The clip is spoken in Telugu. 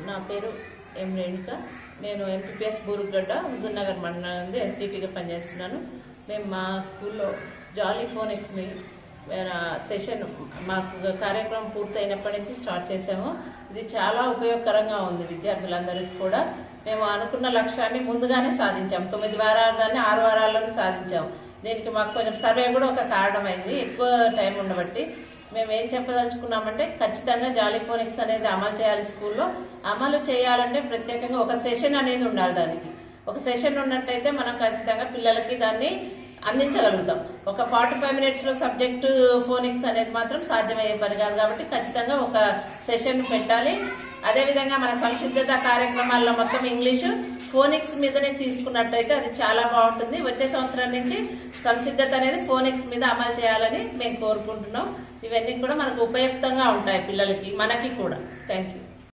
నా పేరు ఎం రేణుక. నేను ఎంపీపీఎస్ బూరుగడ్డ హుజూర్నగర్ మండలం నుండి ఎస్టీటీగా పనిచేస్తున్నాను. మేము మా స్కూల్లో జాలీ ఫోనిక్స్ని సెషన్ మాకు కార్యక్రమం పూర్తయినప్పటి నుంచి స్టార్ట్ చేసాము. ఇది చాలా ఉపయోగకరంగా ఉంది విద్యార్థులందరికీ కూడా. మేము అనుకున్న లక్ష్యాన్ని ముందుగానే సాధించాము. 9 వారాలని 6 వారాల్లోనే సాధించాము. దీనికి మాకు కొంచెం సర్వే కూడా ఒక కారణమైంది. ఎక్కువ టైం ఉండబట్టి మేము ఏం చెప్పదలుచుకున్నామంటే, ఖచ్చితంగా జాలీ ఫోనిక్స్ అనేది అమలు చేయాలి. స్కూల్లో అమలు చేయాలంటే ప్రత్యేకంగా ఒక సెషన్ అనేది ఉండాలి. దానికి ఒక సెషన్ ఉన్నట్టయితే మనం ఖచ్చితంగా పిల్లలకి దాన్ని అందించగలుగుతాం. ఒక 45 మినిట్స్ లో సబ్జెక్టు ఫోనిక్స్ అనేది మాత్రం సాధ్యమయ్యే పని కాదు. కాబట్టి ఖచ్చితంగా ఒక సెషన్ పెట్టాలి. అదేవిధంగా మన సంసిద్ధత కార్యక్రమాల్లో మొత్తం ఇంగ్లీషు ఫోనిక్స్ మీదనే తీసుకున్నట్టయితే అది చాలా బాగుంటుంది. వచ్చే సంవత్సరం నుంచి సంసిద్ధత అనేది ఫోనిక్స్ మీద అమలు చేయాలని మేము కోరుకుంటున్నాం. ఇవన్నీ కూడా మనకు ఉపయుక్తంగా ఉంటాయి పిల్లలకి, మనకి కూడా. Thank you.